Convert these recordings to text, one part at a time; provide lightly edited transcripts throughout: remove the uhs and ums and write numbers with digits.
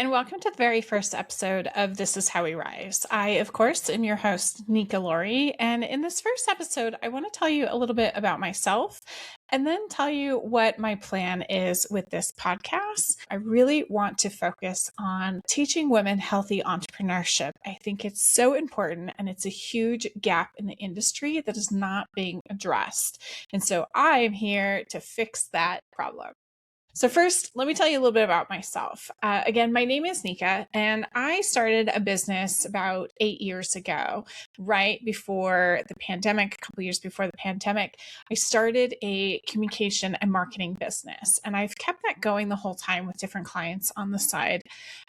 and welcome to the very first episode of This Is How We Rise. I, of course, am your host, Nika, and in this first episode, I want to tell you a little bit about myself and then tell you what my plan is with this podcast. I really want to focus on teaching women healthy entrepreneurship. I think it's so important, and it's a huge gap in the industry that is not being addressed. And so I am here to fix that problem. So first, let me tell you a little bit about myself. Again, my name is Nika, and I started a business about 8 years ago, right before the pandemic, a couple years before the pandemic. I started a communication and marketing business, and I've kept that going the whole time with different clients on the side.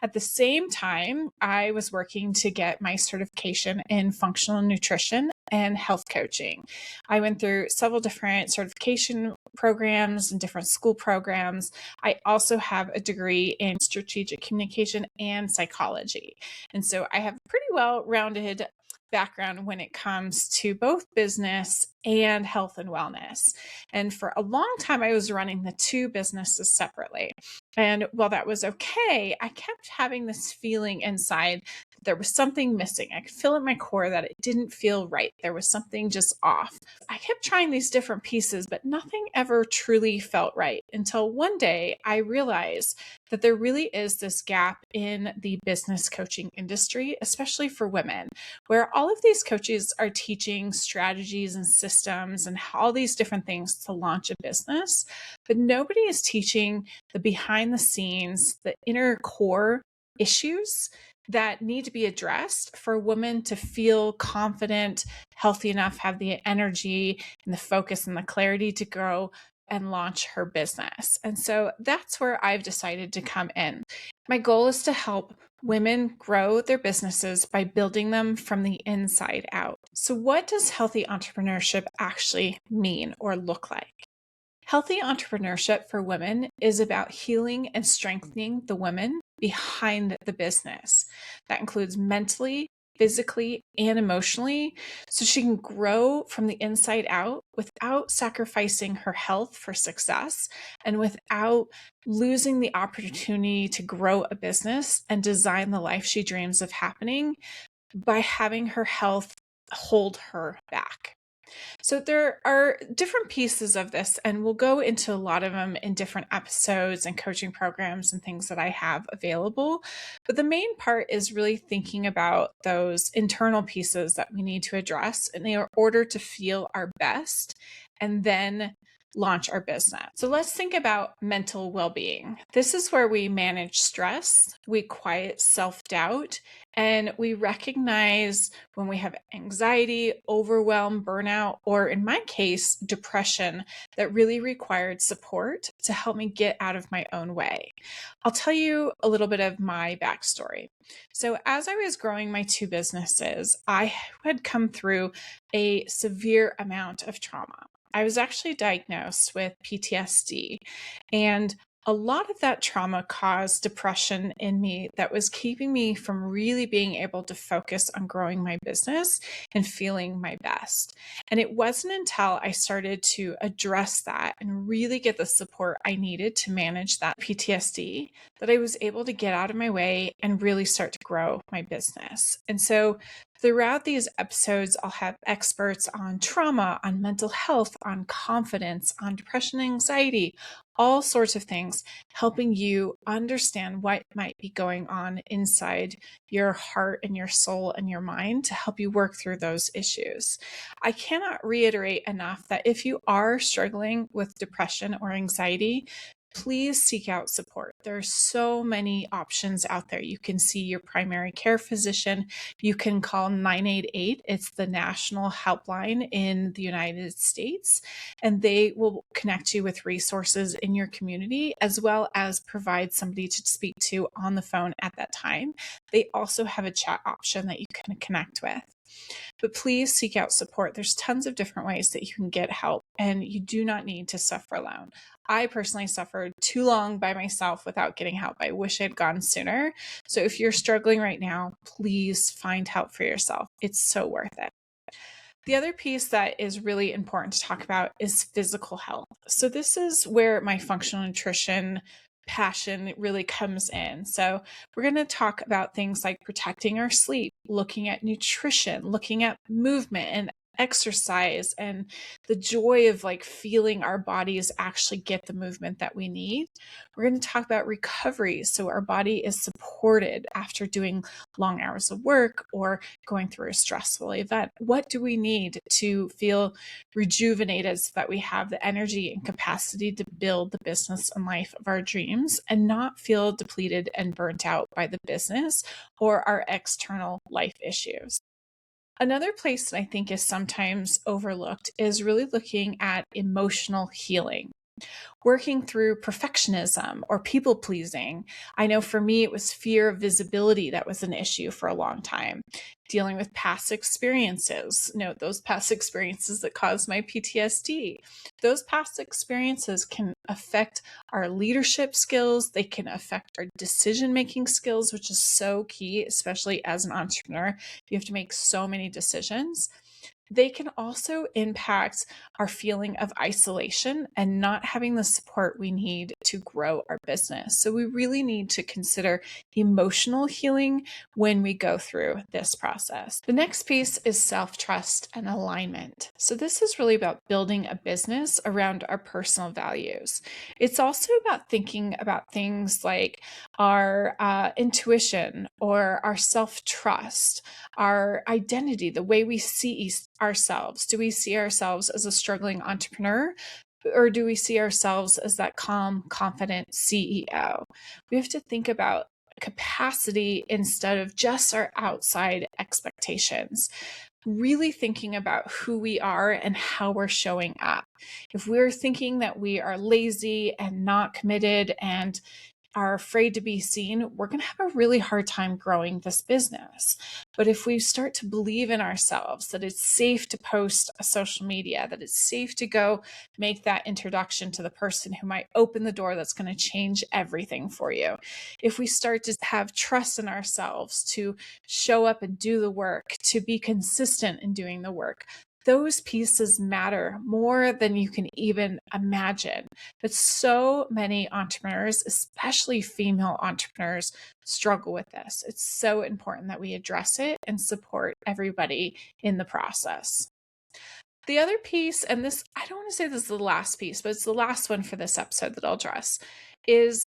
At the same time, I was working to get my certification in functional nutrition and health coaching. I went through several different certification programs and different school programs. I also have a degree in strategic communication and psychology. And so I have a pretty well-rounded background when it comes to both business and health and wellness. And for a long time, I was running the two businesses separately. And while that was okay, I kept having this feeling inside that there was something missing. I could feel in my core that it didn't feel right. There was something just off. I kept trying these different pieces, but nothing ever truly felt right until one day I realized that there really is this gap in the business coaching industry, especially for women, where all of these coaches are teaching strategies and systems and all these different things to launch a business, but nobody is teaching the behind the scenes, the inner core issues that need to be addressed for women to feel confident, healthy enough, have the energy and the focus and the clarity to grow and launch her business. And so that's where I've decided to come in. My goal is to help women grow their businesses by building them from the inside out. So what does healthy entrepreneurship actually mean or look like? Healthy entrepreneurship for women is about healing and strengthening the women behind the business. That includes mentally, physically, and emotionally, so she can grow from the inside out without sacrificing her health for success and without losing the opportunity to grow a business and design the life she dreams of happening by having her health hold her back. So there are different pieces of this, and we'll go into a lot of them in different episodes and coaching programs and things that I have available. But the main part is really thinking about those internal pieces that we need to address in order to feel our best and then launch our business. So let's think about mental well-being. This is where we manage stress, we quiet self-doubt, and we recognize when we have anxiety, overwhelm, burnout, or in my case, depression that really required support to help me get out of my own way. I'll tell you a little bit of my backstory. So as I was growing my two businesses, I had come through a severe amount of trauma. I was actually diagnosed with PTSD, and a lot of that trauma caused depression in me that was keeping me from really being able to focus on growing my business and feeling my best. And it wasn't until I started to address that and really get the support I needed to manage that PTSD that I was able to get out of my way and really start to grow my business. And so throughout these episodes, I'll have experts on trauma, on mental health, on confidence, on depression and anxiety, all sorts of things, helping you understand what might be going on inside your heart and your soul and your mind to help you work through those issues. I cannot reiterate enough that if you are struggling with depression or anxiety, please seek out support. There are so many options out there. You can see your primary care physician. You can call 988. It's the national helpline in the United States, and they will connect you with resources in your community, as well as provide somebody to speak to on the phone at that time. They also have a chat option that you can connect with. But please seek out support. There's tons of different ways that you can get help, and you do not need to suffer alone. I personally suffered too long by myself without getting help. I wish I'd gone sooner. So if you're struggling right now, please find help for yourself. It's so worth it. The other piece that is really important to talk about is physical health. So this is where my functional nutrition passion really comes in. So we're going to talk about things like protecting our sleep, looking at nutrition, looking at movement and exercise, and the joy of like feeling our bodies actually get the movement that we need. We're going to talk about recovery, so our body is supported after doing long hours of work or going through a stressful event. What do we need to feel rejuvenated so that we have the energy and capacity to build the business and life of our dreams and not feel depleted and burnt out by the business or our external life issues? Another place that I think is sometimes overlooked is really looking at emotional healing, working through perfectionism or people pleasing. I know for me, it was fear of visibility that was an issue for a long time. Dealing with past experiences, those past experiences that caused my PTSD. Those past experiences can affect our leadership skills. They can affect our decision-making skills, which is so key, especially as an entrepreneur. You have to make so many decisions. They can also impact our feeling of isolation and not having the support we need to grow our business. So we really need to consider emotional healing when we go through this process. The next piece is self-trust and alignment. So this is really about building a business around our personal values. It's also about thinking about things like our intuition or our self-trust, our identity, the way we see ourselves. Do we see ourselves as a struggling entrepreneur, or do we see ourselves as that calm, confident CEO? We have to think about capacity instead of just our outside expectations. Really thinking about who we are and how we're showing up. If we're thinking that we are lazy and not committed and are afraid to be seen, we're going to have a really hard time growing this business. But if we start to believe in ourselves, that it's safe to post a social media, that it's safe to go make that introduction to the person who might open the door that's going to change everything for you. If we start to have trust in ourselves to show up and do the work, to be consistent in doing the work, those pieces matter more than you can even imagine. But so many entrepreneurs, especially female entrepreneurs, struggle with this. It's so important that we address it and support everybody in the process. The other piece, and this, I don't want to say this is the last piece, but it's the last one for this episode that I'll address, is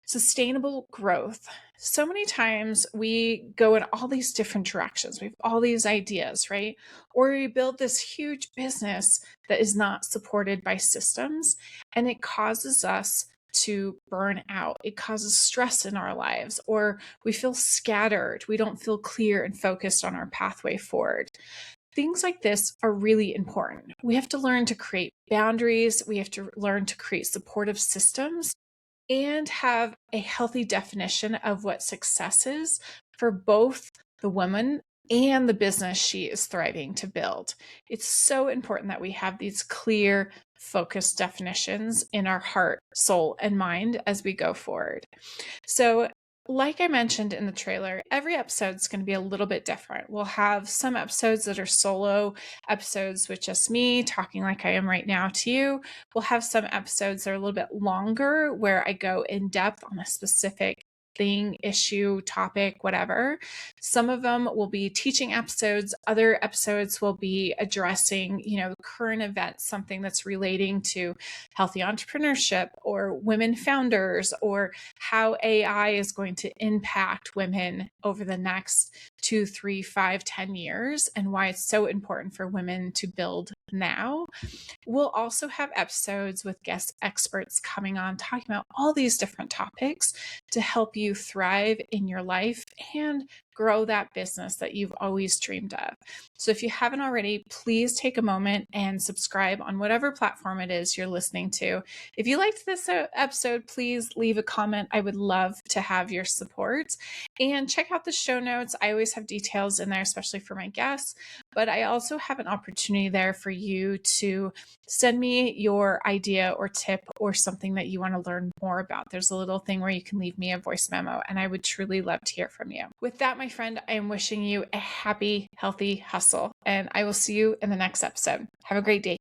sustainable growth. So many times we go in all these different directions. We have all these ideas, right? Or we build this huge business that is not supported by systems, and it causes us to burn out. It causes stress in our lives, or we feel scattered. We don't feel clear and focused on our pathway forward. Things like this are really important. We have to learn to create boundaries. We have to learn to create supportive systems and have a healthy definition of what success is for both the woman and the business she is thriving to build. It's so important that we have these clear, focused definitions in our heart, soul, and mind as we go forward. So, like I mentioned in the trailer, every episode is going to be a little bit different. We'll have some episodes that are solo episodes with just me talking like I am right now to you. We'll have some episodes that are a little bit longer where I go in depth on a specific thing, issue, topic, whatever. Some of them will be teaching episodes. Other episodes will be addressing, current events, something that's relating to healthy entrepreneurship or women founders, or how AI is going to impact women over the next 2, 3, 5, 10 years, and why it's so important for women to build now. We'll also have episodes with guest experts coming on, talking about all these different topics to help you thrive in your life and grow that business that you've always dreamed of. So if you haven't already, please take a moment and subscribe on whatever platform it is you're listening to. If you liked this episode, please leave a comment. I would love to have your support. And check out the show notes. I always have details in there, especially for my guests. But I also have an opportunity there for you to send me your idea or tip or something that you want to learn more about. There's a little thing where you can leave me a voice memo, and I would truly love to hear from you. With that, my friend, I am wishing you a happy, healthy hustle, and I will see you in the next episode. Have a great day.